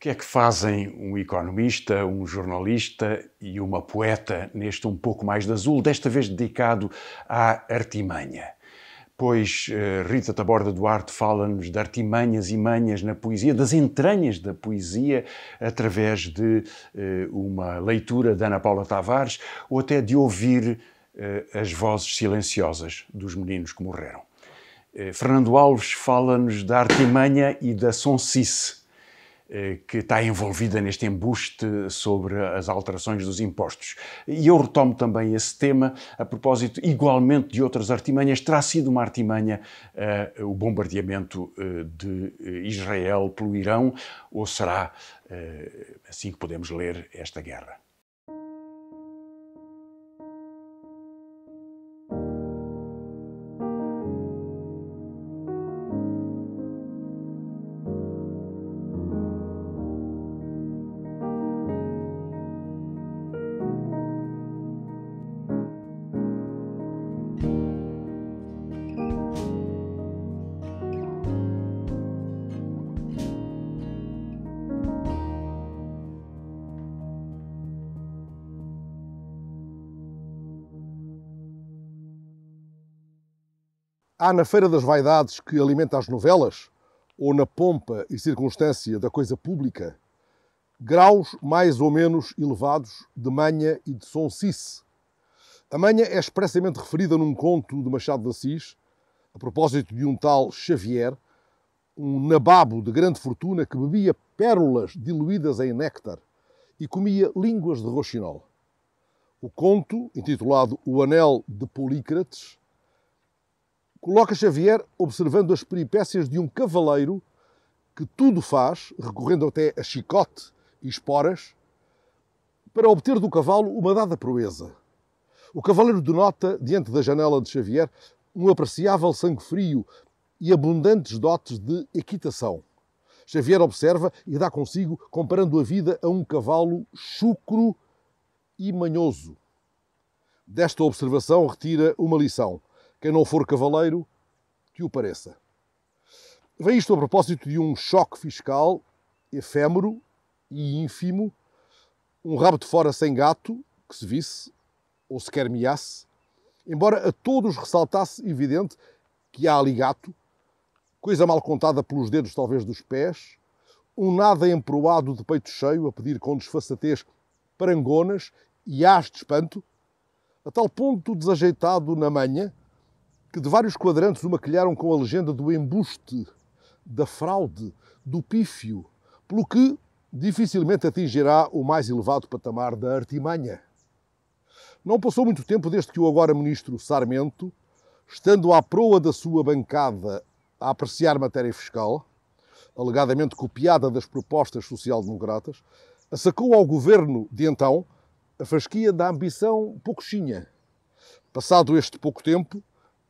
que é que fazem um economista, um jornalista e uma poeta neste Um Pouco Mais de Azul, desta vez dedicado à artimanha? Pois Rita Taborda Duarte fala-nos de artimanhas e manhas na poesia, das entranhas da poesia, através de uma leitura de Ana Paula Tavares ou até de ouvir as vozes silenciosas dos meninos que morreram. Fernando Alves fala-nos da artimanha e da sonsice, que está envolvida neste embuste sobre as alterações dos impostos. E eu retomo também esse tema a propósito, igualmente, de outras artimanhas. Terá sido uma artimanha o bombardeamento de Israel pelo Irão, ou será assim que podemos ler esta guerra? Há na feira das vaidades que alimenta as novelas, ou na pompa e circunstância da coisa pública, graus mais ou menos elevados de manha e de sonsice. A manha é expressamente referida num conto de Machado de Assis, a propósito de um tal Xavier, um nababo de grande fortuna que bebia pérolas diluídas em néctar e comia línguas de roxinol. O conto, intitulado O Anel de Polícrates, coloca Xavier observando as peripécias de um cavaleiro que tudo faz, recorrendo até a chicote e esporas, para obter do cavalo uma dada proeza. O cavaleiro denota, diante da janela de Xavier, um apreciável sangue frio e abundantes dotes de equitação. Xavier observa e dá consigo, comparando a vida a um cavalo chucro e manhoso. Desta observação retira uma lição: quem não for cavaleiro, que o pareça. Vem isto a propósito de um choque fiscal efêmero e ínfimo, um rabo de fora sem gato, que se visse, ou sequer miasse, embora a todos ressaltasse evidente que há ali gato, coisa mal contada pelos dedos talvez dos pés, um nada emproado de peito cheio a pedir com desfaçatez parangonas e ás de espanto, a tal ponto desajeitado na manha, que de vários quadrantes o maquilharam com a legenda do embuste, da fraude, do pífio, pelo que dificilmente atingirá o mais elevado patamar da artimanha. Não passou muito tempo desde que o agora ministro Sarmento, estando à proa da sua bancada a apreciar matéria fiscal, alegadamente copiada das propostas social-democratas, assacou ao governo de então a fasquia da ambição poucochinha. Passado este pouco tempo,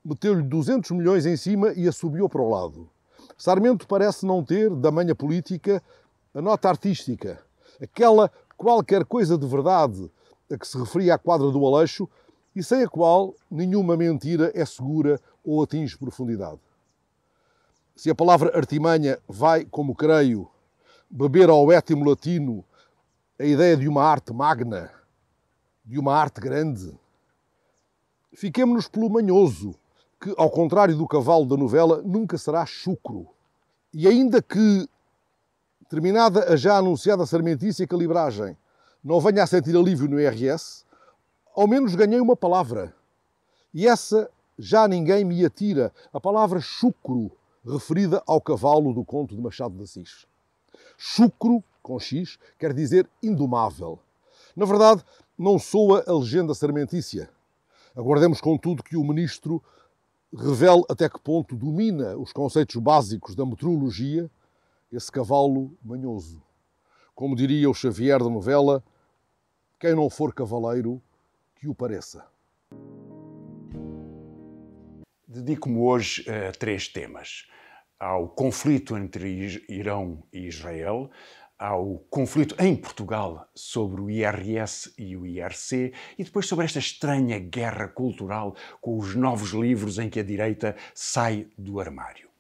meteu-lhe 200 milhões em cima e assobiou para o lado. Sarmento parece não ter, da manha política, a nota artística, aquela qualquer coisa de verdade a que se referia à quadra do Aleixo e sem a qual nenhuma mentira é segura ou atinge profundidade. Se a palavra artimanha vai, como creio, beber ao étimo latino a ideia de uma arte magna, de uma arte grande, fiquemo-nos pelo manhoso, que, ao contrário do cavalo da novela, nunca será chucro. E ainda que, terminada a já anunciada sarmentícia calibragem, não venha a sentir alívio no IRS, ao menos ganhei uma palavra. E essa já ninguém me atira, a palavra chucro, referida ao cavalo do conto de Machado de Assis. Chucro, com X, quer dizer indomável. Na verdade, não soa a legenda sarmentícia. Aguardemos, contudo, que o ministro revele até que ponto domina os conceitos básicos da meteorologia, esse cavalo manhoso. Como diria o Xavier da novela, quem não for cavaleiro, que o pareça. Dedico-me hoje a 3 temas. Ao conflito entre Irão e Israel, ao conflito em Portugal sobre o IRS e o IRC e depois sobre esta estranha guerra cultural com os novos livros em que a direita sai do armário.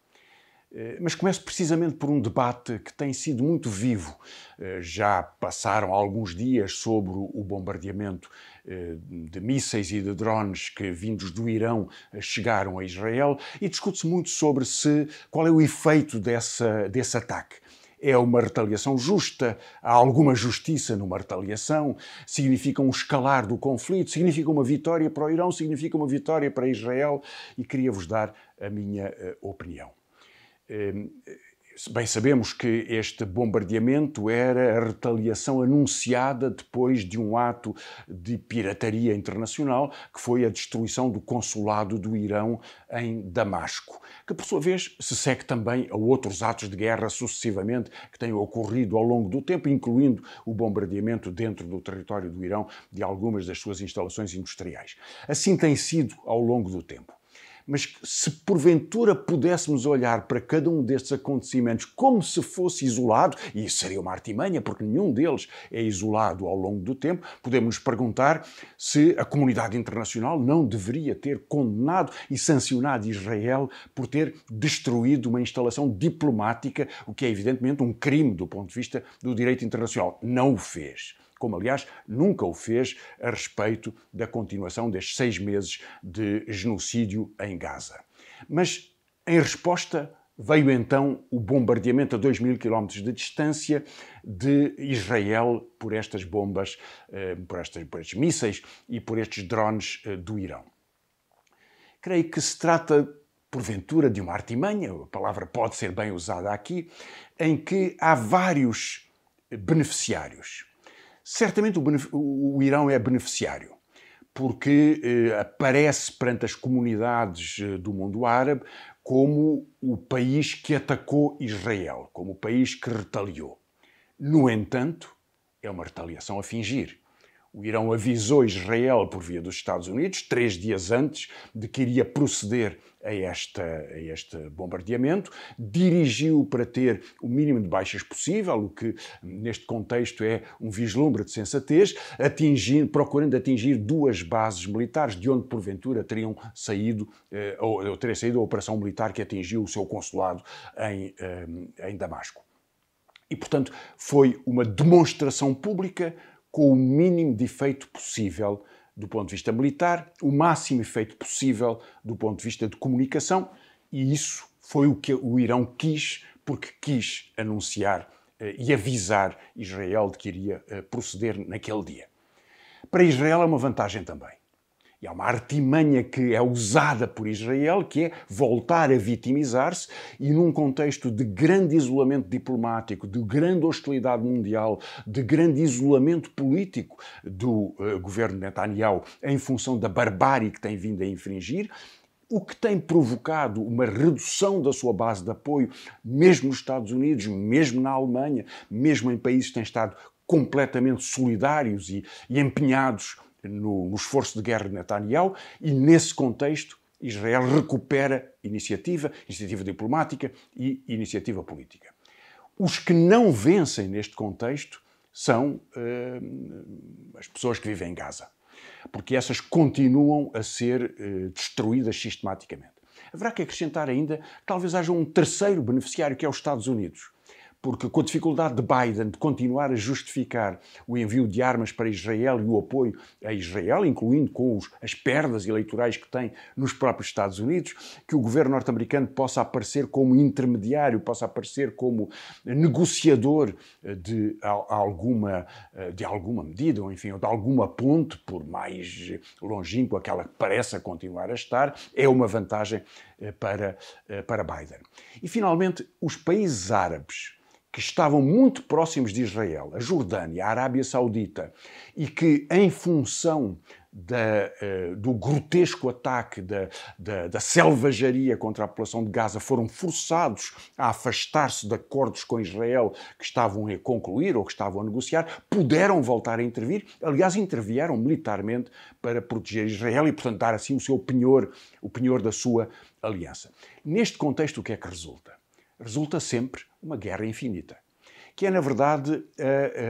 Mas começo precisamente por um debate que tem sido muito vivo. Já passaram alguns dias sobre o bombardeamento de mísseis e de drones que, vindos do Irão, chegaram a Israel e discute-se muito sobre qual é o efeito desse ataque. É uma retaliação justa? Há alguma justiça numa retaliação? Significa um escalar do conflito? Significa uma vitória para o Irão? Significa uma vitória para Israel? E queria-vos dar a minha opinião. Bem sabemos que este bombardeamento era a retaliação anunciada depois de um ato de pirataria internacional, que foi a destruição do consulado do Irão em Damasco, que por sua vez se segue também a outros atos de guerra sucessivamente que têm ocorrido ao longo do tempo, incluindo o bombardeamento dentro do território do Irão de algumas das suas instalações industriais. Assim tem sido ao longo do tempo. Mas se porventura pudéssemos olhar para cada um destes acontecimentos como se fosse isolado, e isso seria uma artimanha, porque nenhum deles é isolado ao longo do tempo, podemos nos perguntar se a comunidade internacional não deveria ter condenado e sancionado Israel por ter destruído uma instalação diplomática, o que é evidentemente um crime do ponto de vista do direito internacional. Não o fez. Como, aliás, nunca o fez a respeito da continuação destes 6 meses de genocídio em Gaza. Mas, em resposta, veio então o bombardeamento a 2.000 km de distância de Israel por estas bombas, por estes mísseis e por estes drones do Irão. Creio que se trata, porventura, de uma artimanha, a palavra pode ser bem usada aqui, em que há vários beneficiários. Certamente o Irão é beneficiário, porque aparece perante as comunidades do mundo árabe como o país que atacou Israel, como o país que retaliou. No entanto, é uma retaliação a fingir. O Irão avisou Israel por via dos Estados Unidos, 3 dias antes de que iria proceder a este bombardeamento, dirigiu para ter o mínimo de baixas possível, o que neste contexto é um vislumbre de sensatez, procurando atingir 2 bases militares de onde porventura teria saído a operação militar que atingiu o seu consulado em Damasco. E, portanto, foi uma demonstração pública com o mínimo de efeito possível do ponto de vista militar, o máximo efeito possível do ponto de vista de comunicação, e isso foi o que o Irão quis, porque quis anunciar e avisar Israel de que iria proceder naquele dia. Para Israel é uma vantagem também. E há uma artimanha que é usada por Israel, que é voltar a vitimizar-se e num contexto de grande isolamento diplomático, de grande hostilidade mundial, de grande isolamento político do governo de Netanyahu em função da barbárie que tem vindo a infringir, o que tem provocado uma redução da sua base de apoio, mesmo nos Estados Unidos, mesmo na Alemanha, mesmo em países que têm estado completamente solidários e empenhados no esforço de guerra de Netanyahu, e nesse contexto Israel recupera iniciativa diplomática e iniciativa política. Os que não vencem neste contexto são as pessoas que vivem em Gaza, porque essas continuam a ser destruídas sistematicamente. Haverá que acrescentar ainda que talvez haja um terceiro beneficiário, que é os Estados Unidos. Porque com a dificuldade de Biden de continuar a justificar o envio de armas para Israel e o apoio a Israel, incluindo com as perdas eleitorais que tem nos próprios Estados Unidos, que o governo norte-americano possa aparecer como intermediário, possa aparecer como negociador de alguma medida, ou enfim, de alguma ponte, por mais longínqua que ela pareça continuar a estar, é uma vantagem para Biden. E, finalmente, os países árabes que estavam muito próximos de Israel, a Jordânia, a Arábia Saudita, e que, em função do grotesco ataque, da selvageria contra a população de Gaza, foram forçados a afastar-se de acordos com Israel que estavam a concluir ou que estavam a negociar, puderam voltar a intervir, aliás, intervieram militarmente para proteger Israel e, portanto, dar assim o seu penhor, o penhor da sua aliança. Neste contexto, o que é que resulta? Resulta sempre uma guerra infinita, que é, na verdade,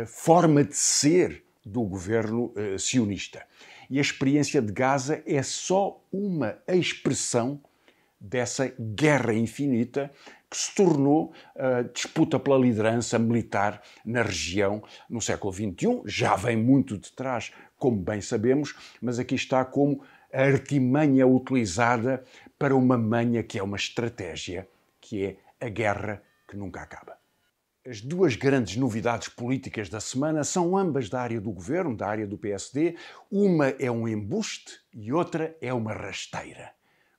a forma de ser do governo sionista. E a experiência de Gaza é só uma expressão dessa guerra infinita que se tornou a disputa pela liderança militar na região no século XXI. Já vem muito de trás, como bem sabemos, mas aqui está como a artimanha utilizada para uma manha que é uma estratégia, que é a guerra que nunca acaba. As duas grandes novidades políticas da semana são ambas da área do governo, da área do PSD. Uma é um embuste e outra é uma rasteira.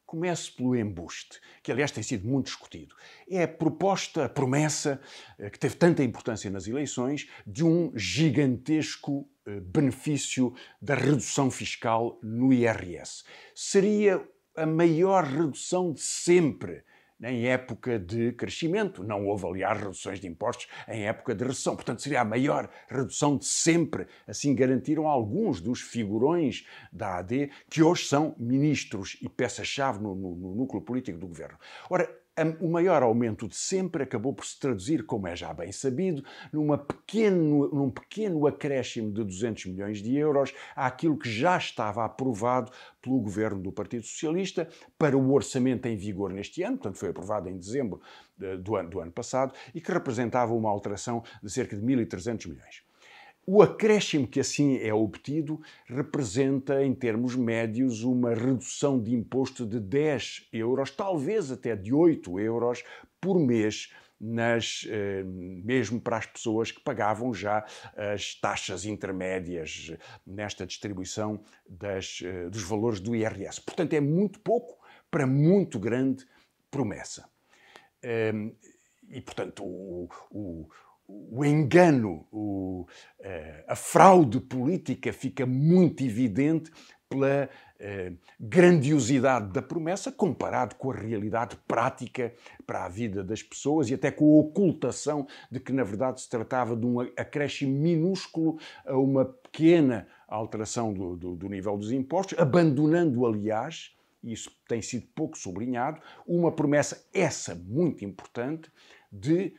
Começo pelo embuste, que aliás tem sido muito discutido. É a proposta, a promessa, que teve tanta importância nas eleições, de um gigantesco benefício da redução fiscal no IRS. Seria a maior redução de sempre em época de crescimento. Não houve, aliás, reduções de impostos em época de recessão. Portanto, seria a maior redução de sempre. Assim garantiram alguns dos figurões da AD, que hoje são ministros e peça-chave no núcleo político do governo. Ora, o maior aumento de sempre acabou por se traduzir, como é já bem sabido, num pequeno acréscimo de 200 milhões de euros àquilo que já estava aprovado pelo governo do Partido Socialista para o orçamento em vigor neste ano, portanto foi aprovado em dezembro do ano passado, e que representava uma alteração de cerca de 1.300 milhões. O acréscimo que assim é obtido representa, em termos médios, uma redução de imposto de 10 euros, talvez até de 8 euros por mês, mesmo para as pessoas que pagavam já as taxas intermédias nesta distribuição dos valores do IRS. Portanto, é muito pouco para muito grande promessa. E, portanto, o engano, a fraude política fica muito evidente pela grandiosidade da promessa comparado com a realidade prática para a vida das pessoas e até com a ocultação de que, na verdade, se tratava de um acréscimo minúsculo a uma pequena alteração do nível dos impostos, abandonando, aliás, e isso tem sido pouco sublinhado, uma promessa essa muito importante de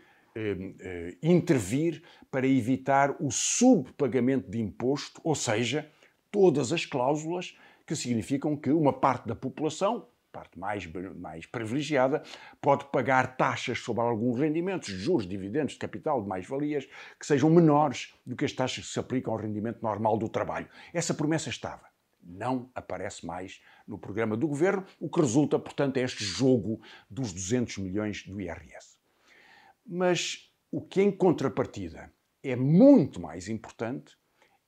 intervir para evitar o subpagamento de imposto, ou seja, todas as cláusulas que significam que uma parte da população, parte mais privilegiada, pode pagar taxas sobre alguns rendimentos, juros, dividendos, de capital, de mais-valias, que sejam menores do que as taxas que se aplicam ao rendimento normal do trabalho. Essa promessa estava. Não aparece mais no programa do governo, o que resulta, portanto, é este jogo dos 200 milhões do IRS. Mas o que, em contrapartida, é muito mais importante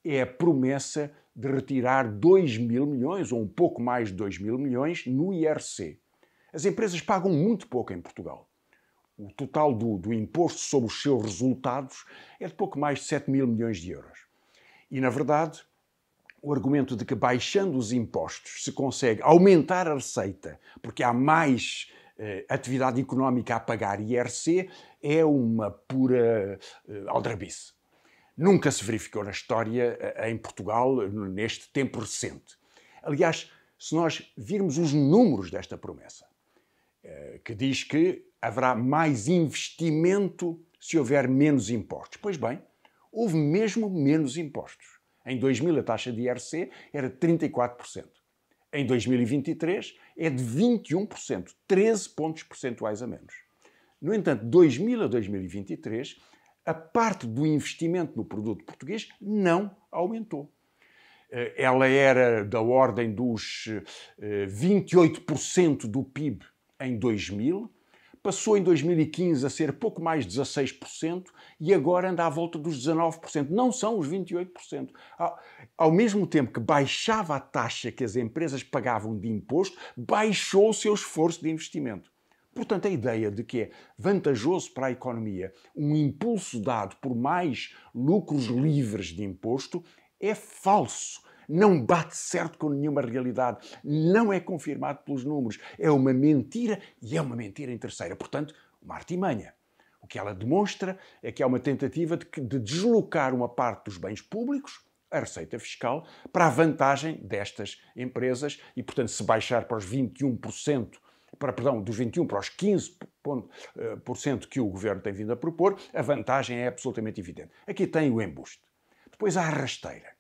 é a promessa de retirar 2.000 milhões, ou um pouco mais de 2.000 milhões, no IRC. As empresas pagam muito pouco em Portugal. O total do imposto sobre os seus resultados é de pouco mais de 7.000 milhões de euros. E, na verdade, o argumento de que baixando os impostos se consegue aumentar a receita, porque há mais atividade económica a pagar IRC, é uma pura aldrabice. Nunca se verificou na história em Portugal neste tempo recente. Aliás, se nós virmos os números desta promessa, que diz que haverá mais investimento se houver menos impostos. Pois bem, houve mesmo menos impostos. Em 2000 a taxa de IRC era de 34%. Em 2023 é de 21%, 13 pontos percentuais a menos. No entanto, de 2000 a 2023, a parte do investimento no produto português não aumentou. Ela era da ordem dos 28% do PIB em 2000, passou em 2015 a ser pouco mais de 16% e agora anda à volta dos 19%. Não são os 28%. Ao mesmo tempo que baixava a taxa que as empresas pagavam de imposto, baixou o seu esforço de investimento. Portanto, a ideia de que é vantajoso para a economia um impulso dado por mais lucros livres de imposto é falso. Não bate certo com nenhuma realidade. Não é confirmado pelos números. É uma mentira e é uma mentira em terceira. Portanto, uma artimanha. O que ela demonstra é que há uma tentativa de deslocar uma parte dos bens públicos, a receita fiscal, para a vantagem destas empresas e, portanto, se baixar para os 21%, dos 21% para os 15% que o governo tem vindo a propor, a vantagem é absolutamente evidente. Aqui tem o embuste. Depois há a rasteira.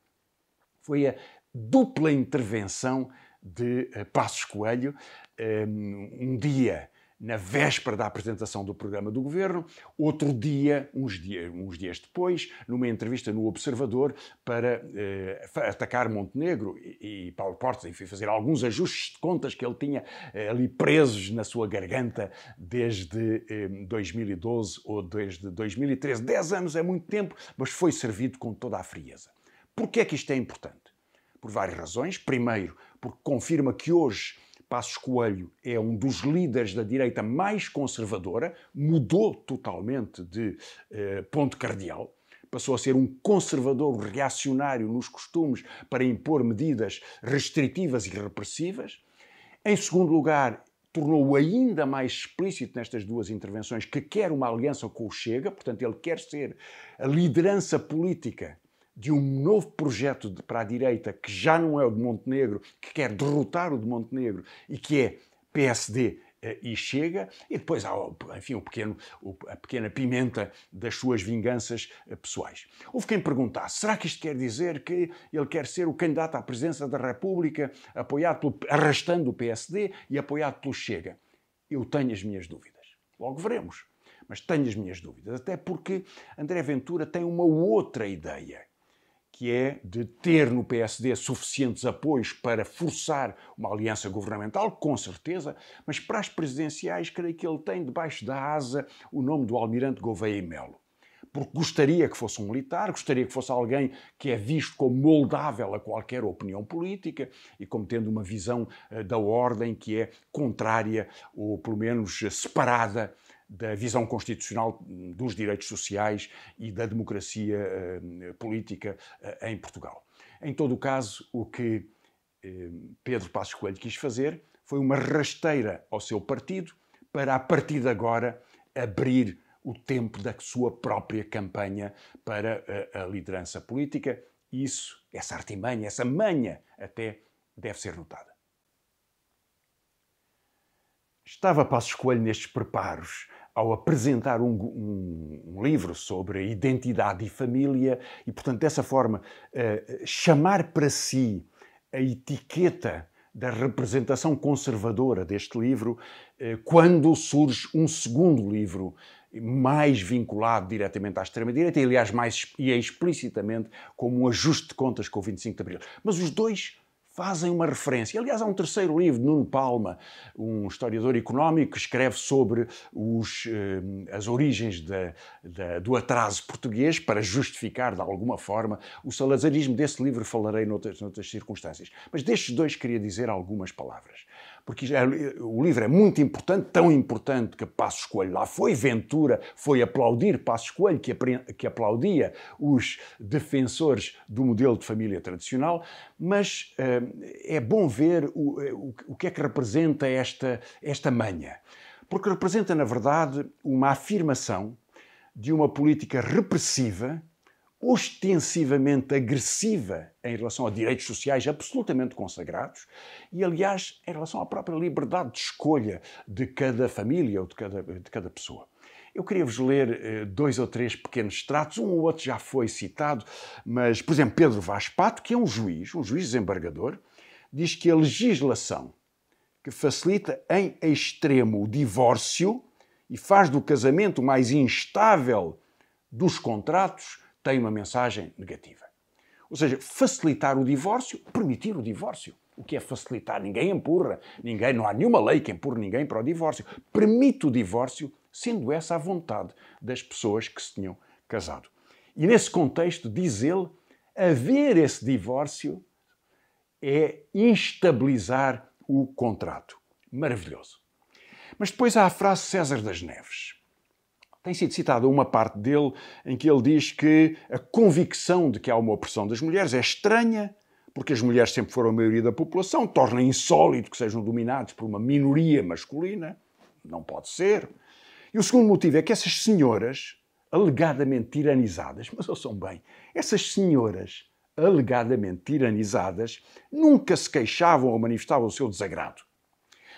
Foi a dupla intervenção de Passos Coelho, um dia na véspera da apresentação do programa do governo, outro dia, uns dias depois, numa entrevista no Observador, para atacar Montenegro e Paulo Portas, enfim, fazer alguns ajustes de contas que ele tinha ali presos na sua garganta desde 2012 ou desde 2013. 10 anos é muito tempo, mas foi servido com toda a frieza. Porquê é que isto é importante? Por várias razões. Primeiro, porque confirma que hoje Passos Coelho é um dos líderes da direita mais conservadora, mudou totalmente de ponto cardeal, passou a ser um conservador reacionário nos costumes para impor medidas restritivas e repressivas. Em segundo lugar, tornou-o ainda mais explícito nestas duas intervenções que quer uma aliança com o Chega, portanto ele quer ser a liderança política de um novo projeto para a direita que já não é o de Montenegro, que quer derrotar o de Montenegro e que é PSD e Chega, e depois há, enfim, a pequena pimenta das suas vinganças pessoais. Houve quem perguntasse, será que isto quer dizer que ele quer ser o candidato à presidência da República, arrastando o PSD e apoiado pelo Chega? Eu tenho as minhas dúvidas. Logo veremos. Mas tenho as minhas dúvidas, até porque André Ventura tem uma outra ideia, que é de ter no PSD suficientes apoios para forçar uma aliança governamental, com certeza, mas para as presidenciais, creio que ele tem debaixo da asa o nome do Almirante Gouveia e Melo. Porque gostaria que fosse um militar, gostaria que fosse alguém que é visto como moldável a qualquer opinião política e como tendo uma visão da ordem que é contrária ou, pelo menos, separada da visão constitucional dos direitos sociais e da democracia política em Portugal. Em todo o caso, o que Pedro Passos Coelho quis fazer foi uma rasteira ao seu partido para, a partir de agora, abrir o tempo da sua própria campanha para a liderança política. Isso, essa artimanha, essa manha, até deve ser notada. Estava Passos Coelho nestes preparos ao apresentar um livro sobre identidade e família e, portanto, dessa forma, chamar para si a etiqueta da representação conservadora deste livro, quando surge um segundo livro mais vinculado diretamente à extrema-direita e, aliás, mais explicitamente como um ajuste de contas com o 25 de Abril. Mas os dois fazem uma referência. Aliás, há um terceiro livro de Nuno Palma, um historiador económico, que escreve sobre as origens do atraso português para justificar, de alguma forma, o salazarismo. Desse livro falarei noutras circunstâncias. Mas destes dois queria dizer algumas palavras. Porque o livro é muito importante, tão importante que Passos Coelho lá foi. Ventura foi aplaudir Passos Coelho, que aplaudia os defensores do modelo de família tradicional, mas é bom ver o que é que representa esta manha. Porque representa, na verdade, uma afirmação de uma política repressiva, ostensivamente agressiva em relação a direitos sociais absolutamente consagrados e, aliás, em relação à própria liberdade de escolha de cada família ou de cada pessoa. Eu queria-vos ler 2 ou 3 pequenos extratos, um ou outro já foi citado, mas, por exemplo, Pedro Vaz Pato, que é um juiz desembargador, diz que a legislação que facilita em extremo o divórcio e faz do casamento mais instável dos contratos tem uma mensagem negativa. Ou seja, facilitar o divórcio, permitir o divórcio. O que é facilitar? Ninguém empurra, não há nenhuma lei que empurre ninguém para o divórcio. Permite o divórcio, sendo essa a vontade das pessoas que se tinham casado. E nesse contexto, diz ele, haver esse divórcio é instabilizar o contrato. Maravilhoso. Mas depois há a frase de César das Neves. Tem sido citada uma parte dele em que ele diz que a convicção de que há uma opressão das mulheres é estranha, porque as mulheres sempre foram a maioria da população, torna insólito que sejam dominados por uma minoria masculina. Não pode ser. E o segundo motivo é que essas senhoras, alegadamente tiranizadas, mas ouçam bem, essas senhoras alegadamente tiranizadas nunca se queixavam ou manifestavam o seu desagrado.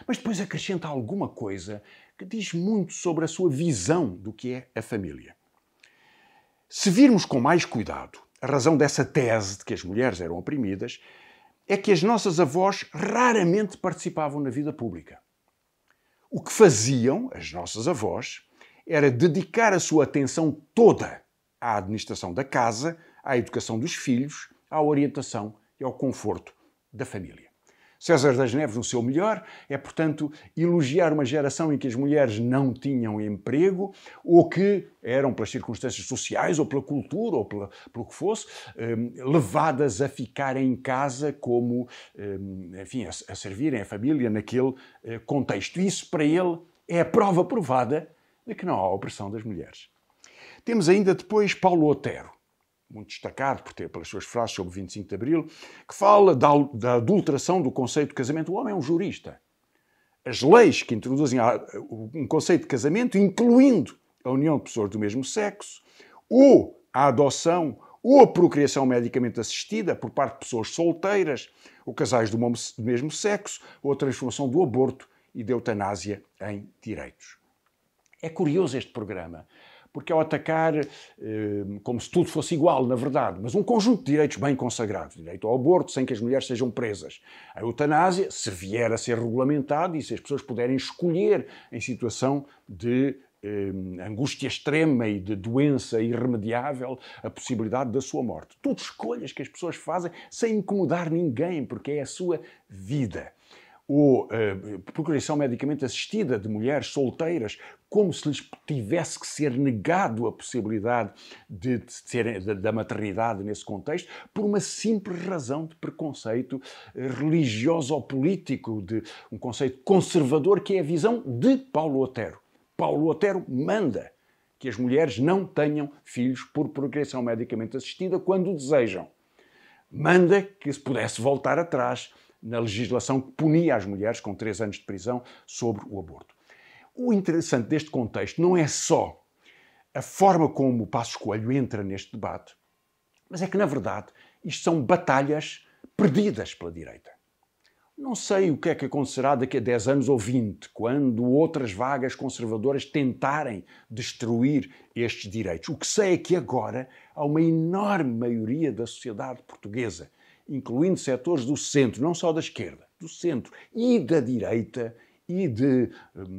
Mas depois acrescenta alguma coisa que diz muito sobre a sua visão do que é a família. Se virmos com mais cuidado a razão dessa tese de que as mulheres eram oprimidas, é que as nossas avós raramente participavam na vida pública. O que faziam as nossas avós era dedicar a sua atenção toda à administração da casa, à educação dos filhos, à orientação e ao conforto da família. César das Neves, no seu melhor, é, portanto, elogiar uma geração em que as mulheres não tinham emprego ou que eram, pelas circunstâncias sociais ou pela cultura ou pelo que fosse, levadas a ficarem em casa como, enfim, a servirem a família naquele contexto. Isso, para ele, é a prova provada de que não há opressão das mulheres. Temos ainda depois Paulo Otero, muito destacado pelas suas frases sobre o 25 de Abril, que fala da adulteração do conceito de casamento. O homem é um jurista. As leis que introduzem um conceito de casamento, incluindo a união de pessoas do mesmo sexo, ou a adoção, ou a procriação medicamente assistida por parte de pessoas solteiras, ou casais do mesmo sexo, ou a transformação do aborto e da eutanásia em direitos. É curioso este programa, porque ao atacar, como se tudo fosse igual, na verdade, mas um conjunto de direitos bem consagrados, direito ao aborto sem que as mulheres sejam presas, a eutanásia, se vier a ser regulamentado e se as pessoas puderem escolher em situação de angústia extrema e de doença irremediável a possibilidade da sua morte. Tudo escolhas que as pessoas fazem sem incomodar ninguém, porque é a sua vida. Ou procriação medicamente assistida de mulheres solteiras, como se lhes tivesse que ser negado a possibilidade da maternidade nesse contexto, por uma simples razão de preconceito religioso ou político, de um conceito conservador, que é a visão de Paulo Otero. Paulo Otero manda que as mulheres não tenham filhos por procriação medicamente assistida quando desejam. Manda que se pudesse voltar atrás na legislação que punia as mulheres com 3 anos de prisão sobre o aborto. O interessante deste contexto não é só a forma como o Passos Coelho entra neste debate, mas é que, na verdade, isto são batalhas perdidas pela direita. Não sei o que é que acontecerá daqui a 10 anos ou 20, quando outras vagas conservadoras tentarem destruir estes direitos. O que sei é que agora há uma enorme maioria da sociedade portuguesa, incluindo setores do centro, não só da esquerda, do centro e da direita, e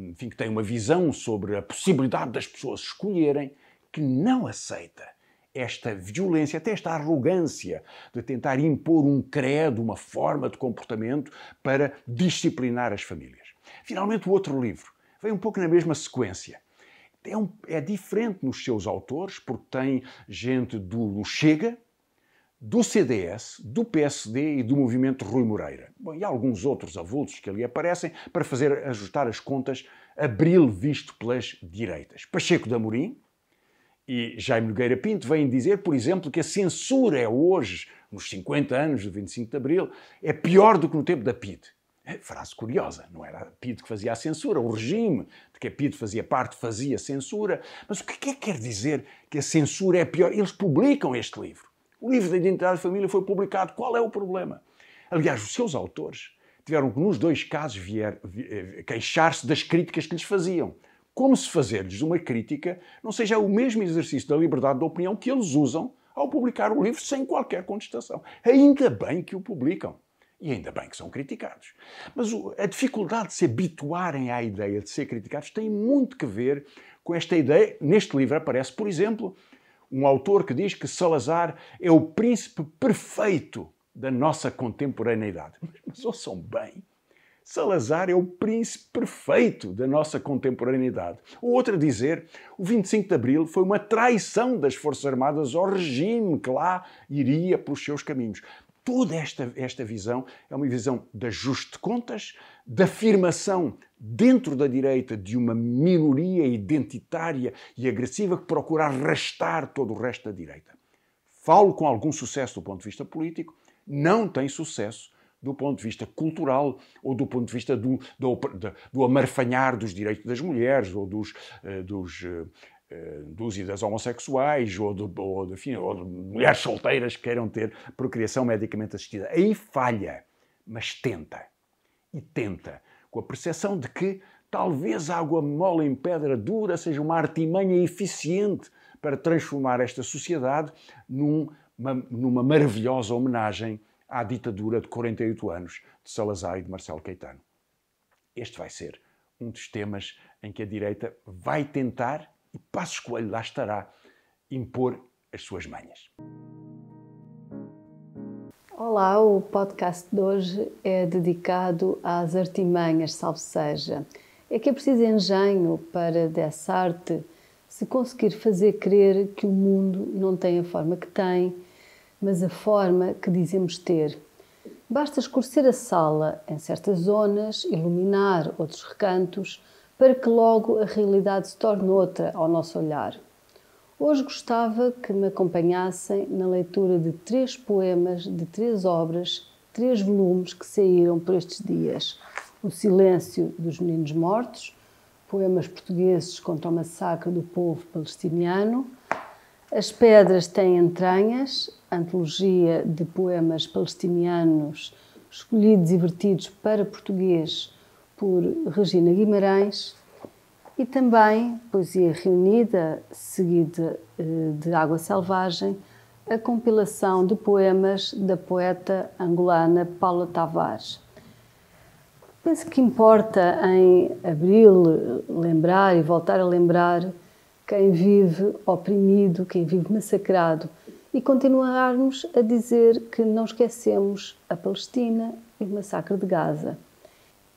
enfim, que tem uma visão sobre a possibilidade das pessoas escolherem, que não aceita esta violência, até esta arrogância de tentar impor um credo, uma forma de comportamento para disciplinar as famílias. Finalmente, o outro livro vem um pouco na mesma sequência. É diferente nos seus autores, porque tem gente do Chega, do CDS, do PSD e do movimento Rui Moreira. Bom, e alguns outros avulsos que ali aparecem para fazer ajustar as contas Abril visto pelas direitas. Pacheco de Amorim e Jaime Nogueira Pinto vêm dizer, por exemplo, que a censura é hoje, nos 50 anos do 25 de Abril, é pior do que no tempo da PIDE. Frase curiosa, não era a PIDE que fazia a censura, o regime de que a PIDE fazia parte fazia censura. Mas o que é que quer dizer que a censura é pior? Eles publicam este livro. O livro da Identidade e Família foi publicado. Qual é o problema? Aliás, os seus autores tiveram que, nos 2 casos, queixar-se das críticas que lhes faziam. Como se fazer-lhes uma crítica não seja o mesmo exercício da liberdade de opinião que eles usam ao publicar o livro sem qualquer contestação. Ainda bem que o publicam. E ainda bem que são criticados. Mas a dificuldade de se habituarem à ideia de ser criticados tem muito que ver com esta ideia. Neste livro aparece, por exemplo, um autor que diz que Salazar é o príncipe perfeito da nossa contemporaneidade. Mas ouçam bem, Salazar é o príncipe perfeito da nossa contemporaneidade. O outro a dizer, o 25 de Abril foi uma traição das Forças Armadas ao regime que lá iria pelos seus caminhos. Toda esta visão é uma visão de ajuste de contas, de afirmação dentro da direita de uma minoria identitária e agressiva que procura arrastar todo o resto da direita. Falo com algum sucesso do ponto de vista político, não tem sucesso do ponto de vista cultural ou do ponto de vista do amarfanhar dos direitos das mulheres ou dos e das homossexuais ou de mulheres solteiras que queiram ter procriação medicamente assistida. Aí falha, mas tenta. E tenta, com a percepção de que talvez a água mole em pedra dura seja uma artimanha eficiente para transformar esta sociedade numa maravilhosa homenagem à ditadura de 48 anos de Salazar e de Marcelo Caetano. Este vai ser um dos temas em que a direita vai tentar, e Passos Coelho lá estará, impor as suas manhas. Olá, o podcast de hoje é dedicado às artimanhas, salve seja. É que é preciso engenho para dessa arte se conseguir fazer crer que o mundo não tem a forma que tem, mas a forma que dizemos ter. Basta escurecer a sala em certas zonas, iluminar outros recantos, para que logo a realidade se torne outra ao nosso olhar. Hoje gostava que me acompanhassem na leitura de 3 poemas de 3 obras, 3 volumes que saíram por estes dias. O Silêncio dos Meninos Mortos, poemas portugueses contra o massacre do povo palestiniano. As Pedras Têm Entranhas, antologia de poemas palestinianos escolhidos e vertidos para português por Regina Guimarães. E também Poesia Reunida, seguida de Água Selvagem, a compilação de poemas da poeta angolana Paula Tavares. Penso que importa em abril lembrar e voltar a lembrar quem vive oprimido, quem vive massacrado e continuarmos a dizer que não esquecemos a Palestina e o massacre de Gaza.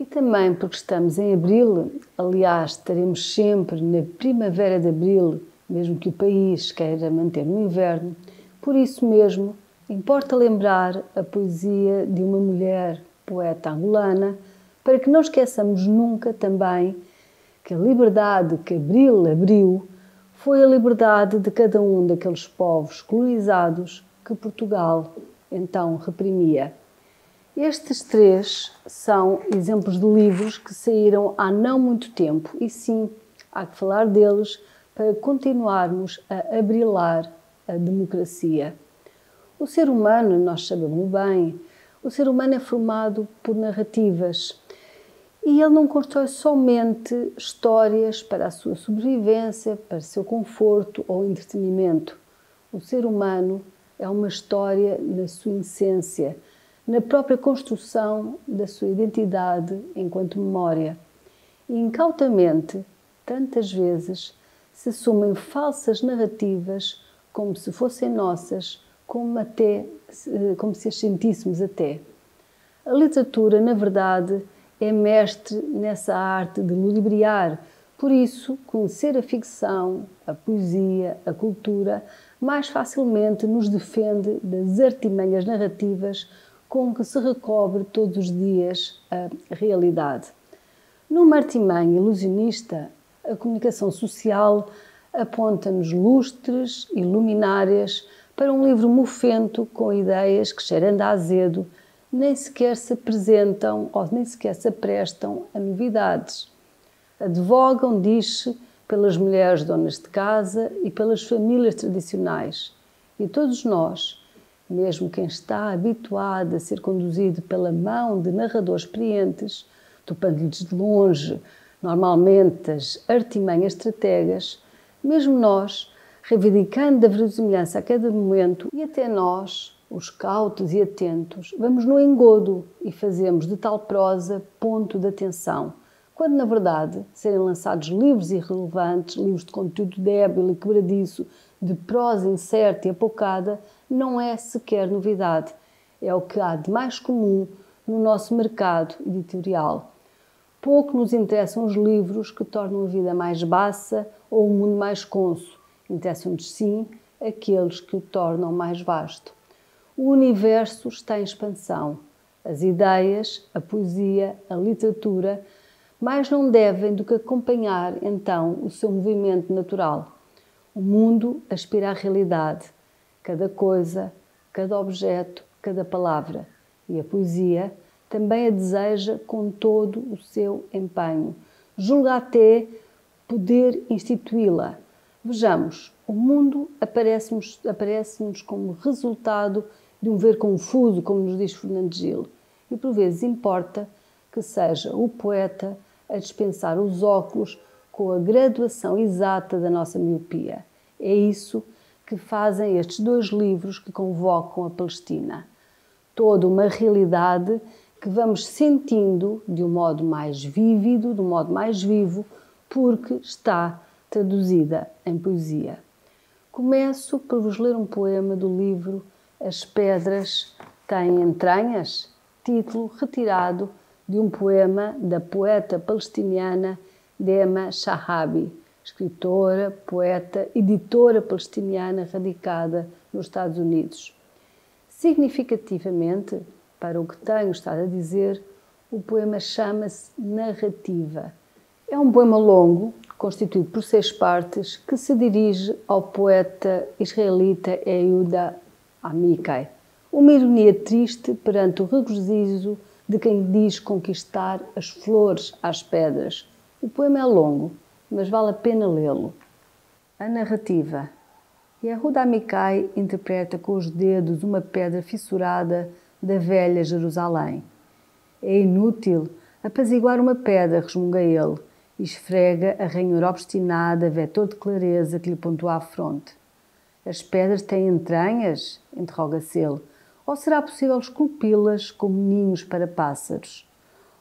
E também porque estamos em abril, aliás, estaremos sempre na primavera de abril, mesmo que o país queira manter no inverno, por isso mesmo importa lembrar a poesia de uma mulher poeta angolana, para que não esqueçamos nunca também que a liberdade que Abril abriu foi a liberdade de cada um daqueles povos colonizados que Portugal então reprimia. Estes 3 são exemplos de livros que saíram há não muito tempo e sim, há que falar deles para continuarmos a abrilar a democracia. O ser humano, nós sabemos bem, o ser humano é formado por narrativas e ele não constrói somente histórias para a sua sobrevivência, para o seu conforto ou entretenimento. O ser humano é uma história na sua essência, na própria construção da sua identidade enquanto memória. E incautamente, tantas vezes, se assumem falsas narrativas como se fossem nossas, como se as sentíssemos até. A literatura, na verdade, é mestre nessa arte de ludibriar. Por isso, conhecer a ficção, a poesia, a cultura, mais facilmente nos defende das artimanhas narrativas com que se recobre todos os dias a realidade. Numa artimanha ilusionista, a comunicação social aponta-nos lustres e luminárias para um livro mofento com ideias que, cheirando a azedo, nem sequer se apresentam ou nem sequer se aprestam a novidades. Advogam, diz-se, pelas mulheres donas de casa e pelas famílias tradicionais. E todos nós, mesmo quem está habituado a ser conduzido pela mão de narradores experientes, topando-lhes de longe, normalmente as artimanhas estrategas, mesmo nós, reivindicando a verosimilhança a cada momento, e até nós, os cautos e atentos, vamos no engodo e fazemos de tal prosa ponto de atenção, quando, na verdade, serem lançados livros irrelevantes, livros de conteúdo débil e quebradiço, de prosa incerta e apocada, não é sequer novidade. É o que há de mais comum no nosso mercado editorial. Pouco nos interessam os livros que tornam a vida mais baça ou o mundo mais conso. Interessam-nos, sim, aqueles que o tornam mais vasto. O universo está em expansão. As ideias, a poesia, a literatura, mais não devem do que acompanhar, então, o seu movimento natural. O mundo aspira à realidade. Cada coisa, cada objeto, cada palavra. E a poesia também a deseja com todo o seu empenho. Julga até poder instituí-la. Vejamos, o mundo aparece-nos como resultado de um ver confuso, como nos diz Fernando Gil, e por vezes importa que seja o poeta a dispensar os óculos com a graduação exata da nossa miopia. É isso que fazem estes 2 livros que convocam a Palestina. Toda uma realidade que vamos sentindo de um modo mais vívido, de um modo mais vivo, porque está traduzida em poesia. Começo por vos ler um poema do livro As Pedras Têm Entranhas, título retirado de um poema da poeta palestiniana Dema Shahabi, escritora, poeta, editora palestiniana radicada nos Estados Unidos. Significativamente, para o que tenho estado a dizer, o poema chama-se Narrativa. É um poema longo, constituído por 6 partes, que se dirige ao poeta israelita Yehuda Amichai. Uma ironia triste perante o regozijo de quem diz conquistar as flores às pedras. O poema é longo, mas vale a pena lê-lo. A narrativa. Yehuda Amichai interpreta com os dedos uma pedra fissurada da velha Jerusalém. É inútil apaziguar uma pedra, resmunga ele, e esfrega a ranhura obstinada, vetor de clareza que lhe pontua à fronte. As pedras têm entranhas? Interroga-se ele. Ou será possível esculpi-las como ninhos para pássaros?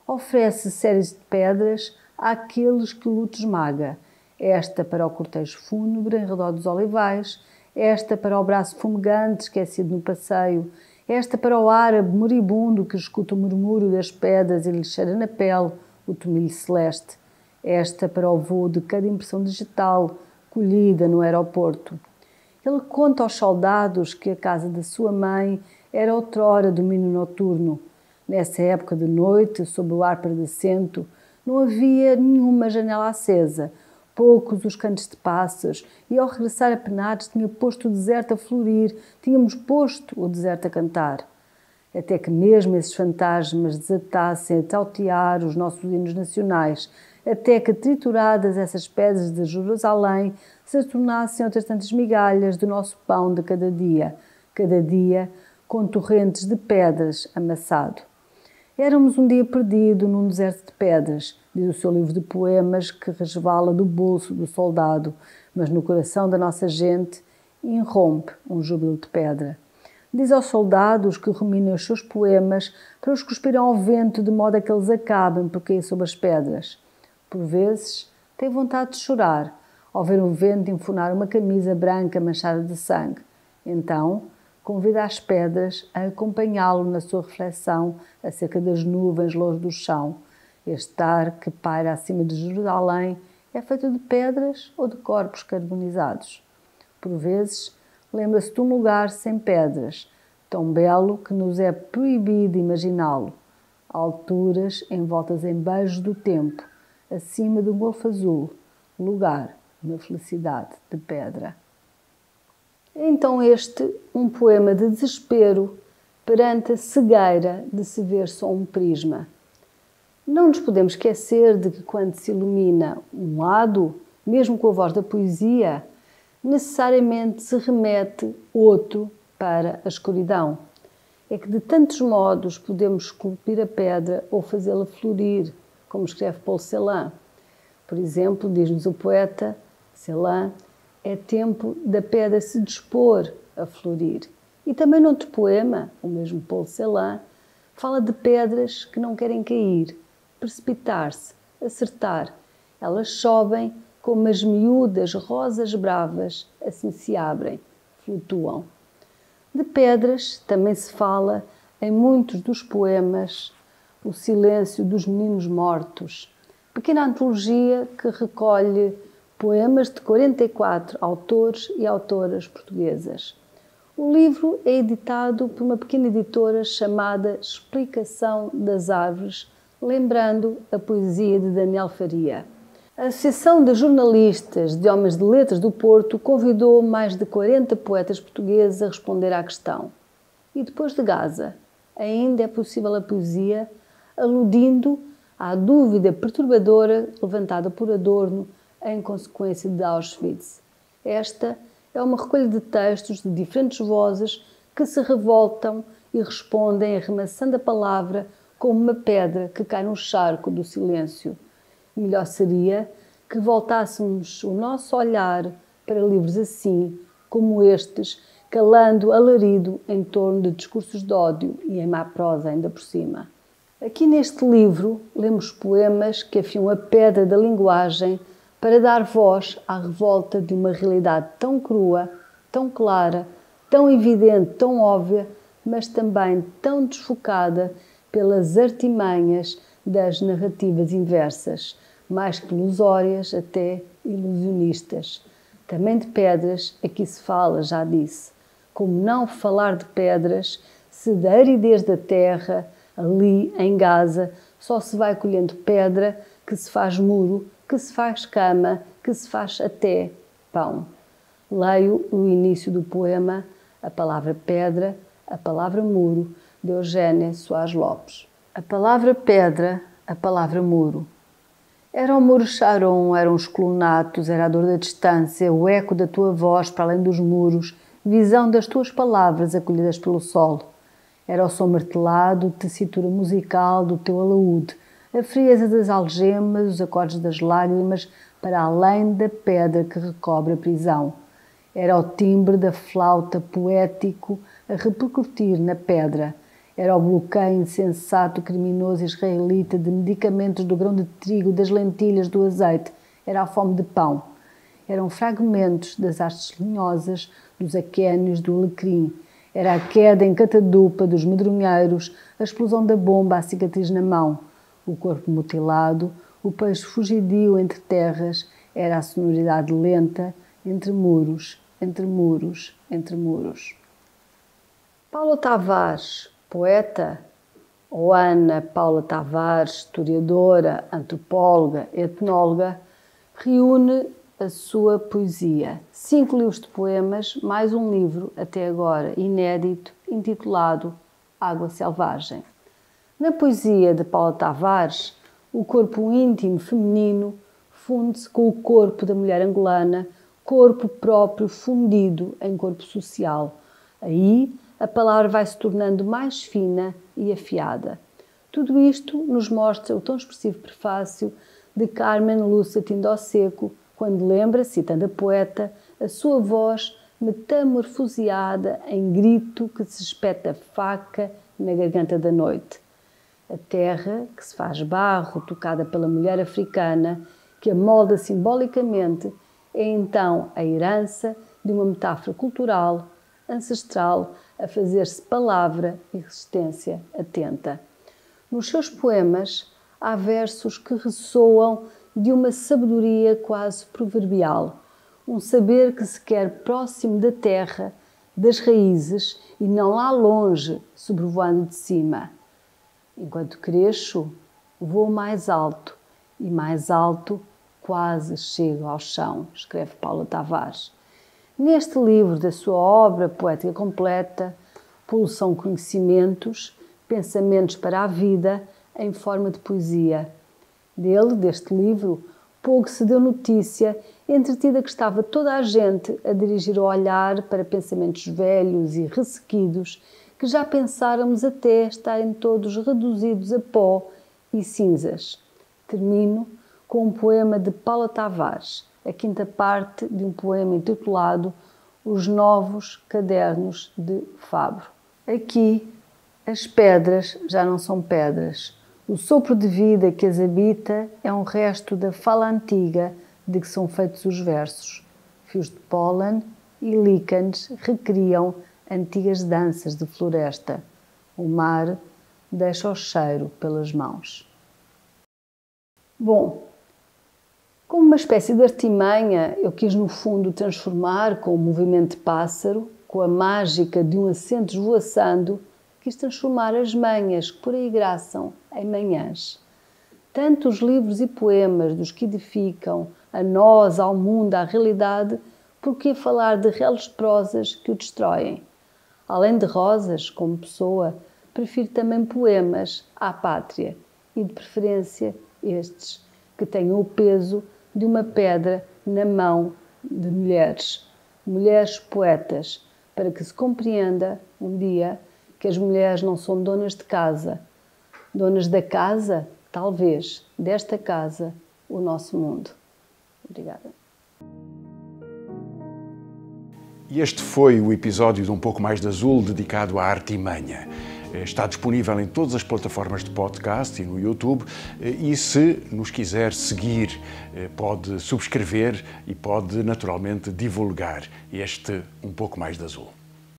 Oferece séries de pedras àqueles que o luto esmaga. Esta para o cortejo fúnebre em redor dos olivais, esta para o braço fumegante esquecido no passeio, esta para o árabe moribundo que escuta o murmúrio das pedras e lhe cheira na pele o tomilho celeste, esta para o voo de cada impressão digital colhida no aeroporto. Ele conta aos soldados que a casa da sua mãe era outrora domínio noturno. Nessa época de noite, sob o ar pardacento, não havia nenhuma janela acesa, poucos os cantos de pássaros, e ao regressar a Penates tinha posto o deserto a florir, tínhamos posto o deserto a cantar. Até que mesmo esses fantasmas desatassem a tautear os nossos hinos nacionais, até que trituradas essas pedras de Jerusalém se tornassem outras tantas migalhas do nosso pão de cada dia com torrentes de pedras amassado. Éramos um dia perdido num deserto de pedras, diz o seu livro de poemas que resvala do bolso do soldado, mas no coração da nossa gente irrompe um júbilo de pedra. Diz aos soldados que ruminem os seus poemas para os cuspirem ao vento de modo a que eles acabem por cair sobre as pedras. Por vezes, tem vontade de chorar ao ver o vento enfunar uma camisa branca manchada de sangue. Então, convida as pedras a acompanhá-lo na sua reflexão acerca das nuvens longe do chão. Este ar que paira acima de Jerusalém é feito de pedras ou de corpos carbonizados. Por vezes, lembra-se de um lugar sem pedras, tão belo que nos é proibido imaginá-lo. Alturas envoltas em beijos do tempo, acima de um golfo azul, lugar de uma felicidade de pedra. Então um poema de desespero perante a cegueira de se ver só um prisma. Não nos podemos esquecer de que quando se ilumina um lado, mesmo com a voz da poesia, necessariamente se remete outro para a escuridão. É que de tantos modos podemos esculpir a pedra ou fazê-la florir, como escreve Paul Celan. Por exemplo, diz-nos o poeta Celan, é tempo da pedra se dispor a florir. E também noutro poema, o mesmo Paul Celan, fala de pedras que não querem cair, precipitar-se, acertar. Elas sobem como as miúdas rosas bravas, assim se abrem, flutuam. De pedras também se fala em muitos dos poemas O Silêncio dos Meninos Mortos, pequena antologia que recolhe poemas de 44 autores e autoras portuguesas. O livro é editado por uma pequena editora chamada Explicação das Árvores, lembrando a poesia de Daniel Faria. A Associação de Jornalistas de Homens de Letras do Porto convidou mais de 40 poetas portugueses a responder à questão. E depois de Gaza, ainda é possível a poesia, aludindo à dúvida perturbadora levantada por Adorno em consequência de Auschwitz. Esta é uma recolha de textos de diferentes vozes que se revoltam e respondem arremessando a palavra como uma pedra que cai no charco do silêncio. Melhor seria que voltássemos o nosso olhar para livros assim, como estes, calando alarido em torno de discursos de ódio e em má prosa ainda por cima. Aqui neste livro lemos poemas que afiam a pedra da linguagem para dar voz à revolta de uma realidade tão crua, tão clara, tão evidente, tão óbvia, mas também tão desfocada pelas artimanhas das narrativas inversas, mais que ilusórias, até ilusionistas. Também de pedras aqui se fala, já disse. Como não falar de pedras se da aridez da terra, ali em Gaza, só se vai colhendo pedra que se faz muro, que se faz cama, que se faz até pão. Leio o início do poema A Palavra Pedra, a Palavra Muro, de Eugénia Soares Lopes. A palavra pedra, a palavra muro. Era o muro Sharon, eram os colunatos, era a dor da distância, o eco da tua voz para além dos muros, visão das tuas palavras acolhidas pelo sol. Era o som martelado, tessitura musical do teu alaúde, a frieza das algemas, os acordes das lágrimas, para além da pedra que recobre a prisão. Era o timbre da flauta poético a repercutir na pedra. Era o bloqueio insensato criminoso israelita de medicamentos do grão de trigo, das lentilhas, do azeite. Era a fome de pão. Eram fragmentos das hastes linhosas, dos aquénios, do alecrim. Era a queda em catadupa dos medronheiros, a explosão da bomba, a cicatriz na mão. O corpo mutilado, o peixe fugidio entre terras, era a sonoridade lenta entre muros, entre muros, entre muros. Paula Tavares, poeta, ou Ana Paula Tavares, historiadora, antropóloga, etnóloga, reúne a sua poesia. 5 livros de poemas, mais um livro, até agora inédito, intitulado Água Selvagem. Na poesia de Paula Tavares, o corpo íntimo feminino funde-se com o corpo da mulher angolana, corpo próprio fundido em corpo social. Aí, a palavra vai se tornando mais fina e afiada. Tudo isto nos mostra o tão expressivo prefácio de Carmen Lúcia Tindosseco, quando lembra, citando a poeta, a sua voz metamorfoseada em grito que se espeta faca na garganta da noite. A terra, que se faz barro, tocada pela mulher africana, que a molda simbolicamente, é então a herança de uma metáfora cultural, ancestral, a fazer-se palavra e resistência atenta. Nos seus poemas há versos que ressoam de uma sabedoria quase proverbial, um saber que se quer próximo da terra, das raízes e não lá longe, sobrevoando de cima. Enquanto cresço, vou mais alto e mais alto quase chego ao chão, escreve Paula Tavares. Neste livro da sua obra poética completa, pulsam conhecimentos, pensamentos para a vida em forma de poesia. Deste livro, pouco se deu notícia, entretida que estava toda a gente a dirigir o olhar para pensamentos velhos e ressequidos, que já pensáramos até estarem todos reduzidos a pó e cinzas. Termino com um poema de Paula Tavares, a 5ª parte de um poema intitulado Os Novos Cadernos de Fabro. Aqui, as pedras já não são pedras. O sopro de vida que as habita é um resto da fala antiga de que são feitos os versos. Fios de pólen e líquenes recriam antigas danças de floresta. O mar deixa o cheiro pelas mãos. Bom, como uma espécie de artimanha, eu quis no fundo transformar com o movimento de pássaro, com a mágica de um acento esvoaçando, quis transformar as manhas que por aí graçam em manhãs. Tanto os livros e poemas dos que edificam, a nós, ao mundo, à realidade, por que falar de reles prosas que o destroem? Além de rosas, como pessoa, prefiro também poemas à pátria e, de preferência, estes, que tenham o peso de uma pedra na mão de mulheres, mulheres poetas, para que se compreenda um dia que as mulheres não são donas de casa. Donas da casa, talvez, desta casa, o nosso mundo. Obrigada. E este foi o episódio de Um Pouco Mais de Azul dedicado à artimanha. Está disponível em todas as plataformas de podcast e no YouTube, e se nos quiser seguir, pode subscrever e pode naturalmente divulgar este Um Pouco Mais de Azul.